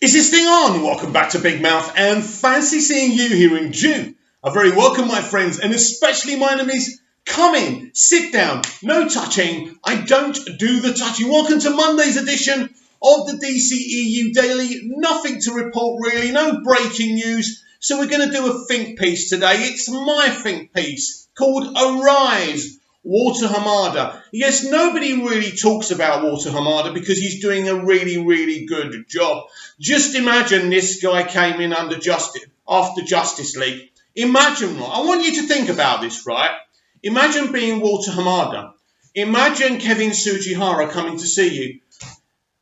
Is this thing on? Welcome back to Big Mouth and fancy seeing you here in June. A very welcome, my friends, and especially my enemies. Come in, sit down, no touching. I don't do the touching. Welcome to Monday's edition of the dceu Daily. Nothing to report really, no breaking news. So we're going to do a think piece today. It's my think piece called Arise, Walter Hamada. Yes, nobody really talks about Walter Hamada because he's doing a really good job. Just imagine this guy came in after Justice League. Imagine, I want you to think about this, right? Imagine being Walter Hamada. Imagine Kevin Sujihara coming to see you.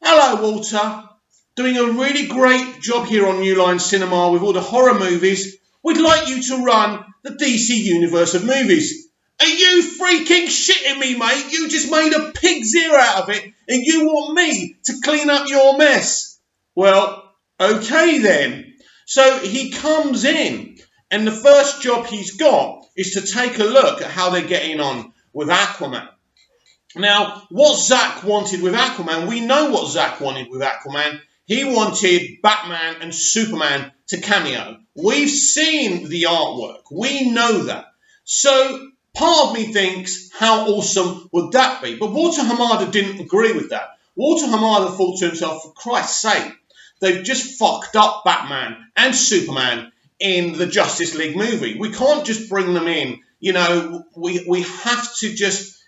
Hello, Walter. Doing a really great job here on New Line Cinema with all the horror movies. We'd like you to run the DC universe of movies. Are you freaking shitting me, mate? You just made a pig's ear out of it and you want me to clean up your mess? Well, okay then. So he comes in and the first job he's got is to take a look at how they're getting on with Aquaman. Now, what Zack wanted with Aquaman, we know what Zack wanted with Aquaman. He wanted Batman and Superman to cameo. We've seen the artwork. We know that. So part of me thinks, how awesome would that be? But Walter Hamada didn't agree with that. Walter Hamada thought to himself, for Christ's sake, they've just fucked up Batman and Superman in the Justice League movie. We can't just bring them in. You know, we have to just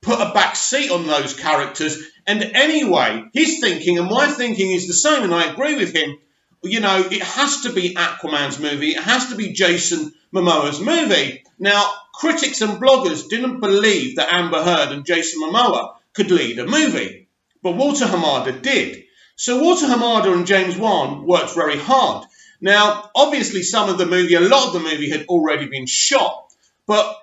put a back seat on those characters. And anyway, his thinking and my thinking is the same, and I agree with him. You know, it has to be Aquaman's movie. It has to be Jason Momoa's movie. Now, critics and bloggers didn't believe that Amber Heard and Jason Momoa could lead a movie, but Walter Hamada did. So Walter Hamada and James Wan worked very hard. Now, obviously, a lot of the movie had already been shot, but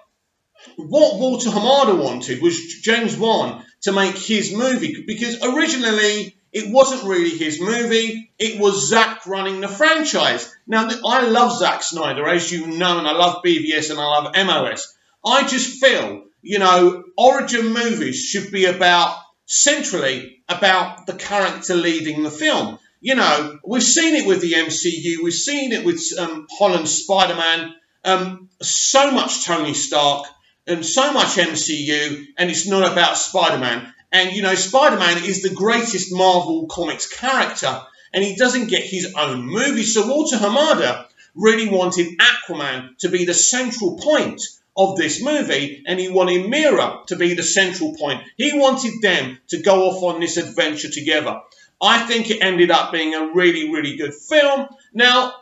what Walter Hamada wanted was James Wan to make his movie, because originally it wasn't really his movie. It was Zack running the franchise. Now, I love Zack Snyder, as you know, and I love BVS and I love MOS. I just feel, you know, origin movies should be centrally about the character leading the film. You know, we've seen it with the MCU. We've seen it with Holland's Spider-Man. So much Tony Stark and so much MCU, and it's not about Spider-Man. And, you know, Spider-Man is the greatest Marvel Comics character, and he doesn't get his own movie. So Walter Hamada really wanted Aquaman to be the central point of this movie, and he wanted Mira to be the central point. He wanted them to go off on this adventure together. I think it ended up being a really good film. Now,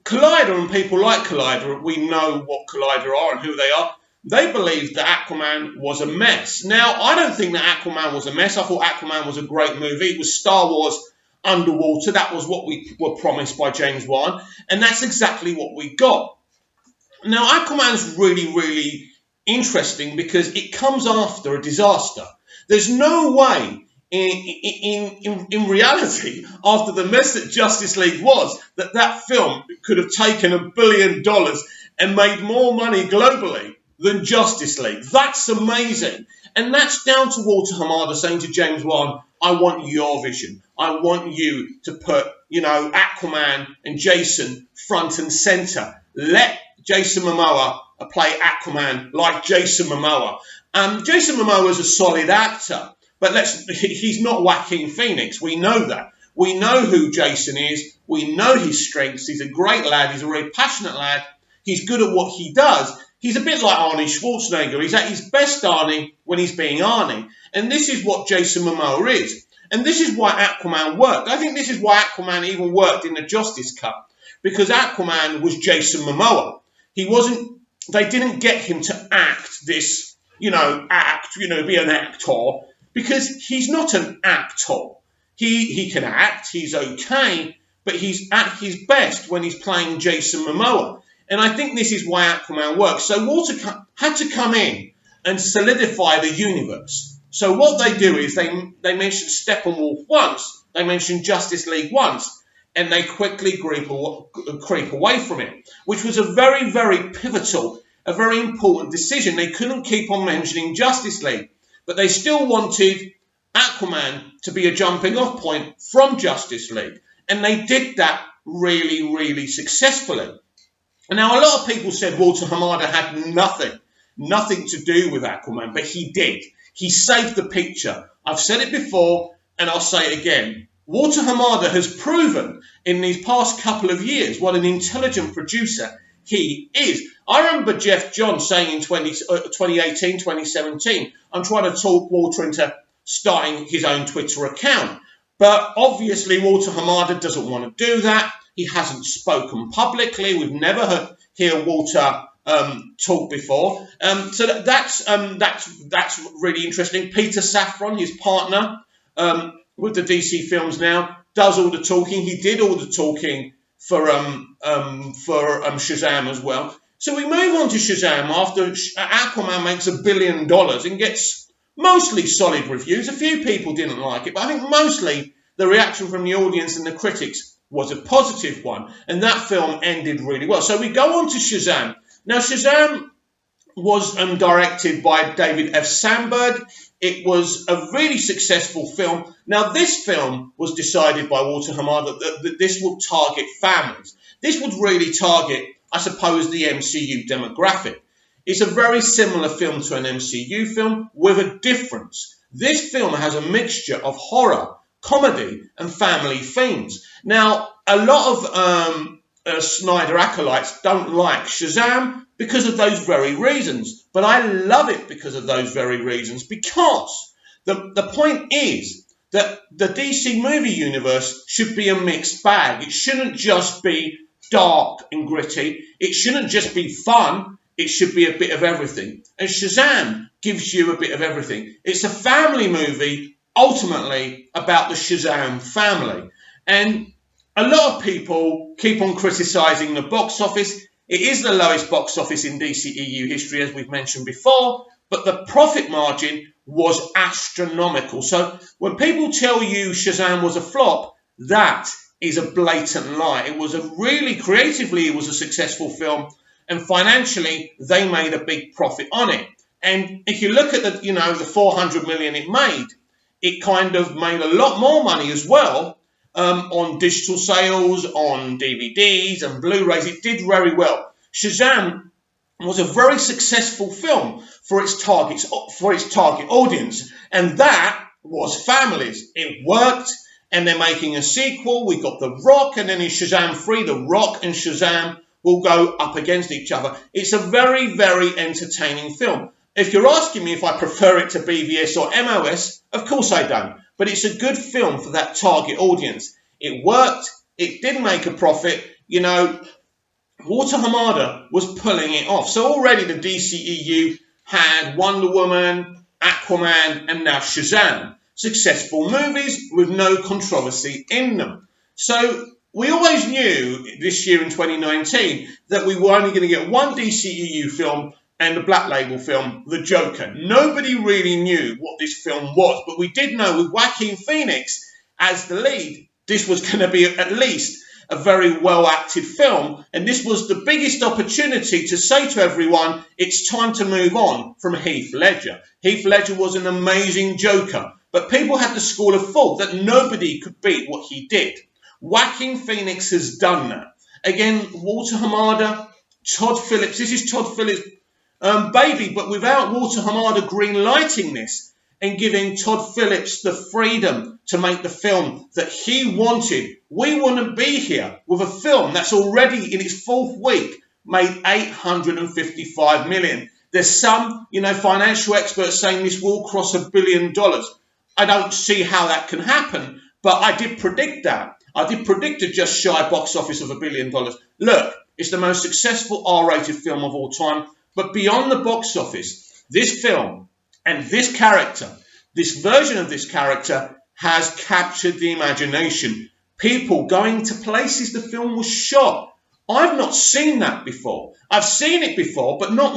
Collider and people like Collider, we know what Collider are and who they are. They believed that Aquaman was a mess. Now, I don't think that Aquaman was a mess. I thought Aquaman was a great movie. It was Star Wars underwater. That was what we were promised by James Wan. And that's exactly what we got. Now, Aquaman's really interesting because it comes after a disaster. There's no way in reality, after the mess that Justice League was, that film could have taken $1 billion and made more money globally than Justice League. That's amazing. And that's down to Walter Hamada saying to James Wan, I want your vision. I want you to put, you know, Aquaman and Jason front and center. Let Jason Momoa play Aquaman like Jason Momoa. Jason Momoa is a solid actor, but he's not Joaquin Phoenix. We know that. We know who Jason is. We know his strengths. He's a great lad. He's a very passionate lad. He's good at what he does. He's a bit like Arnie Schwarzenegger. He's at his best Arnie when he's being Arnie. And this is what Jason Momoa is. And this is why Aquaman worked. I think this is why Aquaman even worked in the Justice Cut. Because Aquaman was Jason Momoa. They didn't get him to act this, be an actor. Because he's not an actor. He can act, he's okay, but he's at his best when he's playing Jason Momoa. And I think this is why Aquaman works. So Walter had to come in and solidify the universe. So what they do is they mention Steppenwolf once, they mention Justice League once, and they quickly creep away from it, which was a very pivotal, a very important decision. They couldn't keep on mentioning Justice League, but they still wanted Aquaman to be a jumping off point from Justice League. And they did that really, really successfully. And now a lot of people said Walter Hamada had nothing to do with Aquaman, but he did. He saved the picture. I've said it before, and I'll say it again. Walter Hamada has proven in these past couple of years what an intelligent producer he is. I remember Jeff John saying in 2018, 2017, I'm trying to talk Walter into starting his own Twitter account. But obviously Walter Hamada doesn't want to do that. He hasn't spoken publicly. We've never heard Walter talk before. So that's really interesting. Peter Safran, his partner with the DC films now, does all the talking. He did all the talking for Shazam as well. So we move on to Shazam after Aquaman makes $1 billion and gets mostly solid reviews. A few people didn't like it, but I think mostly the reaction from the audience and the critics was a positive one, and that film ended really well. So we go on to Shazam. Now, Shazam was directed by David F. Sandberg. It was a really successful film. Now, this film was decided by Walter Hamada that this would target families. This would really target, I suppose, the MCU demographic. It's a very similar film to an MCU film with a difference. This film has a mixture of horror, comedy, and family themes. Now, a lot of Snyder acolytes don't like Shazam because of those very reasons. But I love it because of those very reasons, because the point is that the DC movie universe should be a mixed bag. It shouldn't just be dark and gritty. It shouldn't just be fun. It should be a bit of everything. And Shazam gives you a bit of everything. It's a family movie, ultimately, about the Shazam family. And a lot of people keep on criticising the box office. It is the lowest box office in DCEU history, as we've mentioned before, but the profit margin was astronomical. So when people tell you Shazam was a flop, that is a blatant lie. It was creatively, it was a successful film, and financially, they made a big profit on it. And if you look at the 400 million it made, it kind of made a lot more money as well. On digital sales, on DVDs and Blu-rays. It did very well. Shazam was a very successful film for its target audience, and that was families. It worked, and they're making a sequel. We got The Rock, and then in Shazam 3, The Rock and Shazam will go up against each other. It's a very, very entertaining film. If you're asking me if I prefer it to BVS or MOS, of course I don't. But it's a good film for that target audience. It worked. It did make a profit. Walter Hamada was pulling it off. So already the DCEU had Wonder Woman, Aquaman, and now Shazam. Successful movies with no controversy in them. So we always knew this year in 2019 that we were only going to get one DCEU film and the Black Label film, The Joker. Nobody really knew what this film was, but we did know with Joaquin Phoenix as the lead, this was going to be at least a very well-acted film, and this was the biggest opportunity to say to everyone, it's time to move on from Heath Ledger. Heath Ledger was an amazing Joker, but people had the school of thought that nobody could beat what he did. Joaquin Phoenix has done that. Again, Walter Hamada, Todd Phillips, this is Todd Phillips' baby, but without Walter Hamada green-lighting this and giving Todd Phillips the freedom to make the film that he wanted, we wouldn't be here with a film that's already in its fourth week made $855 million. There's some, financial experts saying this will cross $1 billion. I don't see how that can happen, but I did predict that. I did predict a just shy box office of $1 billion. Look, it's the most successful R-rated film of all time, but beyond the box office, this film and this character, this version of this character has captured the imagination. People going to places the film was shot. I've not seen that before. I've seen it before, but not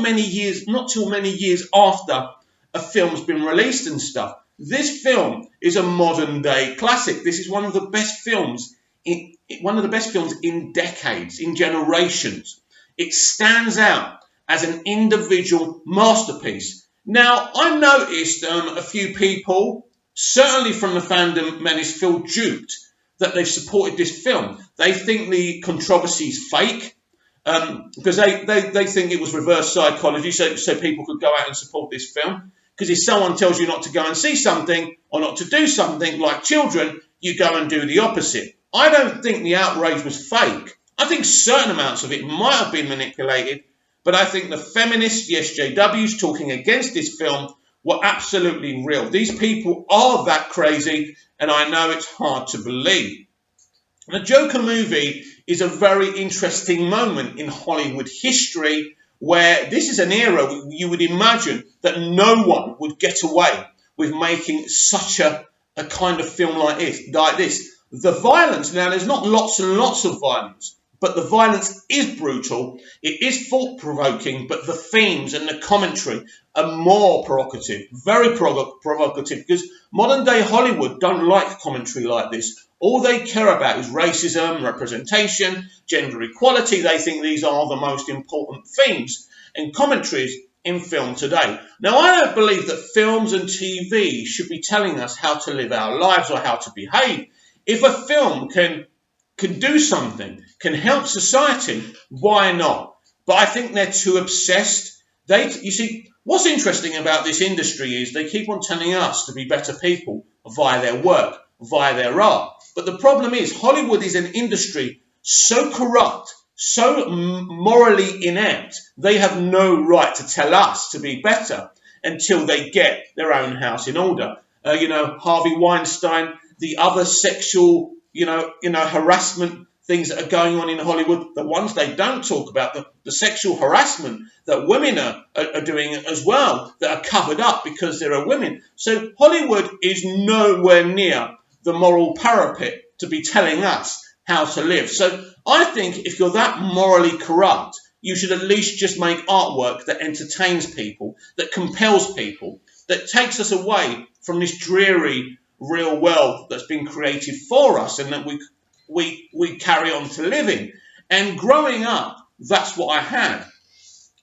too many years after a film's been released and stuff. This film is a modern day classic. This is one of the best films in decades, in generations. It stands out as an individual masterpiece. Now, I noticed a few people, certainly from the fandom menace, feel duped that they've supported this film. They think the controversy is fake, because they think it was reverse psychology, so people could go out and support this film. Because if someone tells you not to go and see something or not to do something, like children, you go and do the opposite. I don't think the outrage was fake. I think certain amounts of it might have been manipulated, but I think the feminists, the SJWs talking against this film were absolutely real. These people are that crazy, and I know it's hard to believe. The Joker movie is a very interesting moment in Hollywood history, where this is an era you would imagine that no one would get away with making such a kind of film like this. The violence, now there's not lots and lots of violence, but the violence is brutal, it is thought-provoking, but the themes and the commentary are more provocative, very provocative, because modern-day Hollywood don't like commentary like this. All they care about is racism, representation, gender equality. They think these are the most important themes and commentaries in film today. Now, I don't believe that films and TV should be telling us how to live our lives or how to behave. If a film can do something, can help society, why not? But I think they're too obsessed. You see, what's interesting about this industry is they keep on telling us to be better people via their work, via their art. But the problem is Hollywood is an industry so corrupt, so morally inept, they have no right to tell us to be better until they get their own house in order. Harvey Weinstein, the other sexual, harassment things that are going on in Hollywood, the ones they don't talk about, the sexual harassment that women are doing as well, that are covered up because there are women. So Hollywood is nowhere near the moral parapet to be telling us how to live. So I think if you're that morally corrupt, you should at least just make artwork that entertains people, that compels people, that takes us away from this dreary real world that's been created for us and that we carry on to live in. And growing up, that's what I had.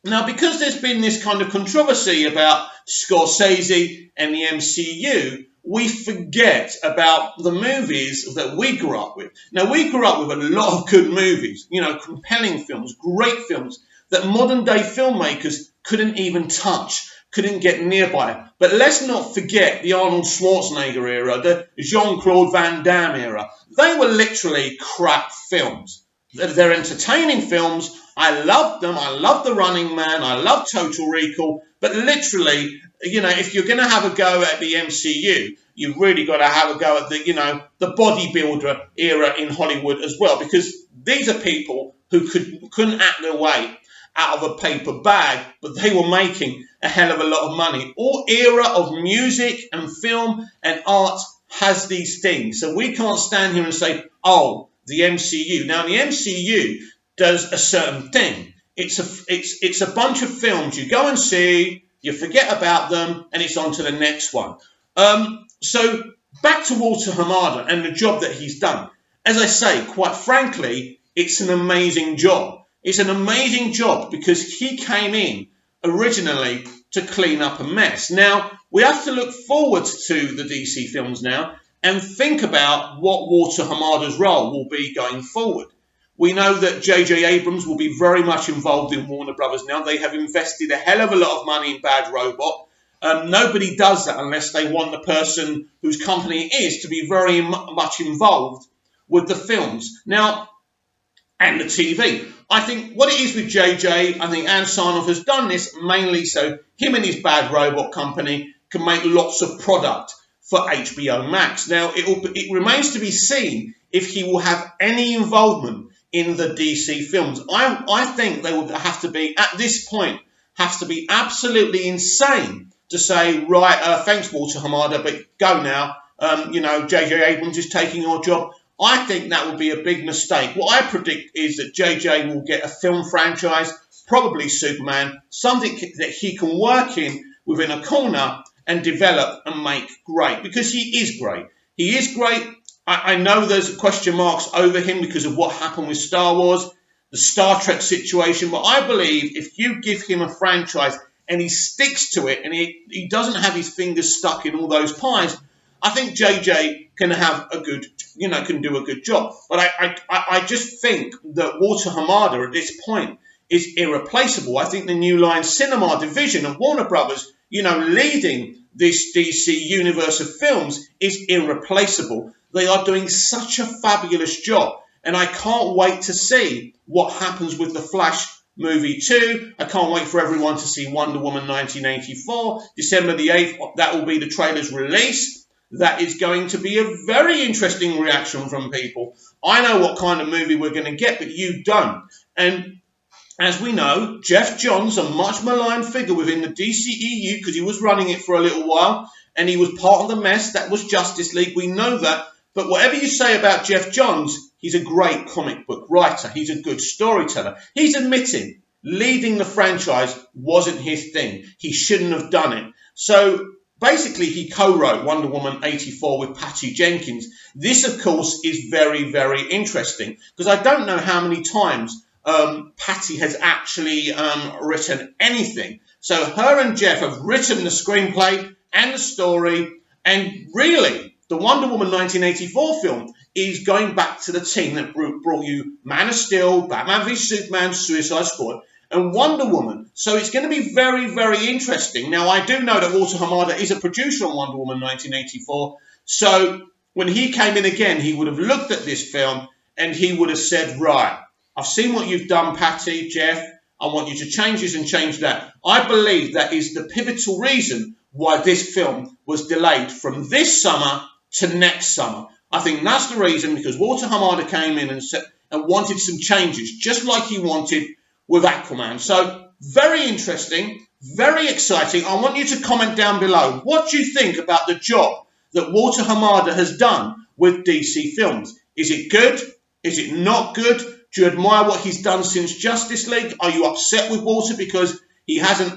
Now, because there's been this kind of controversy about Scorsese and the MCU, we forget about the movies that we grew up with. Now, we grew up with a lot of good movies, compelling films, great films that modern day filmmakers couldn't even touch, couldn't get nearby. But let's not forget the Arnold Schwarzenegger era, the Jean-Claude Van Damme era. They were literally crap films. They're entertaining films. I loved them. I loved The Running Man. I loved Total Recall. But literally, if you're going to have a go at the MCU, you've really got to have a go at the bodybuilder era in Hollywood as well, because these are people who couldn't act their way out of a paper bag, but they were making a hell of a lot of money. All era of music and film and art has these things. So we can't stand here and say, oh, the MCU. Now, the MCU does a certain thing. It's a bunch of films you go and see, you forget about them, and it's on to the next one. So back to Walter Hamada and the job that he's done. As I say, quite frankly, it's an amazing job. It's an amazing job because he came in originally to clean up a mess. Now, we have to look forward to the DC films now and think about what Walter Hamada's role will be going forward. We know that J.J. Abrams will be very much involved in Warner Brothers now. They have invested a hell of a lot of money in Bad Robot. Nobody does that unless they want the person whose company it is to be very much involved with the films. Now, and the TV. I think what it is with JJ, I think Ann Sarnoff has done this mainly so him and his Bad Robot company can make lots of product for HBO Max. Now, it remains to be seen if he will have any involvement in the DC films. I think they would have to be, at this point, have to be absolutely insane to say, right, thanks, Walter Hamada, but go now. J.J. Abrams is taking your job. I think that would be a big mistake. What I predict is that JJ will get a film franchise, probably Superman, something that he can work in within a corner and develop and make great, because he is great. He is great. I know there's question marks over him because of what happened with Star Wars, the Star Trek situation, but I believe if you give him a franchise and he sticks to it and he doesn't have his fingers stuck in all those pies, I think JJ can have a good, can do a good job. But I just think that Walter Hamada at this point is irreplaceable. I think the New Line Cinema division of Warner Brothers, leading this DC universe of films is irreplaceable. They are doing such a fabulous job. And I can't wait to see what happens with the Flash movie 2. I can't wait for everyone to see Wonder Woman 1984. December the 8th, that will be the trailer's release. That is going to be a very interesting reaction from people. I know what kind of movie we're going to get, but you don't. And as we know, Jeff Johns, a much maligned figure within the DCEU because he was running it for a little while and he was part of the mess that was Justice League. We know that. But whatever you say about Jeff Johns, he's a great comic book writer. He's a good storyteller. He's admitting leading the franchise wasn't his thing. He shouldn't have done it. So basically, he co-wrote Wonder Woman 84 with Patty Jenkins. This, of course, is very, very interesting because I don't know how many times Patty has actually written anything. So her and Jeff have written the screenplay and the story, and really, the Wonder Woman 1984 film is going back to the team that brought you Man of Steel, Batman v Superman, Suicide Squad, and Wonder Woman. So it's going to be very, very interesting. Now, I do know that Walter Hamada is a producer on Wonder Woman 1984. So when he came in again, he would have looked at this film and he would have said, right, I've seen what you've done, Patty, Jeff. I want you to change this and change that. I believe that is the pivotal reason why this film was delayed from this summer to next summer. I think that's the reason, because Walter Hamada came in and wanted some changes, just like he wanted with Aquaman. So very interesting, very exciting. I want you to comment down below. What do you think about the job that Walter Hamada has done with DC Films? Is it good? Is it not good? Do you admire what he's done since Justice League? Are you upset with Walter because he hasn't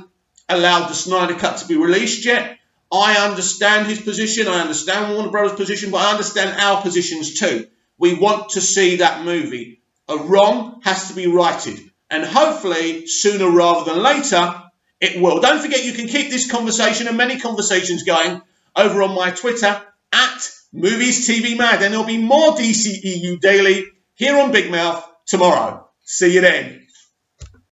allowed the Snyder Cut to be released yet? I understand his position. I understand Warner Brothers' position, but I understand our positions too. We want to see that movie. A wrong has to be righted. And hopefully, sooner rather than later, it will. Don't forget, you can keep this conversation and many conversations going over on my Twitter at Movies TV Mad. And there'll be more DCEU Daily here on Big Mouth tomorrow. See you then.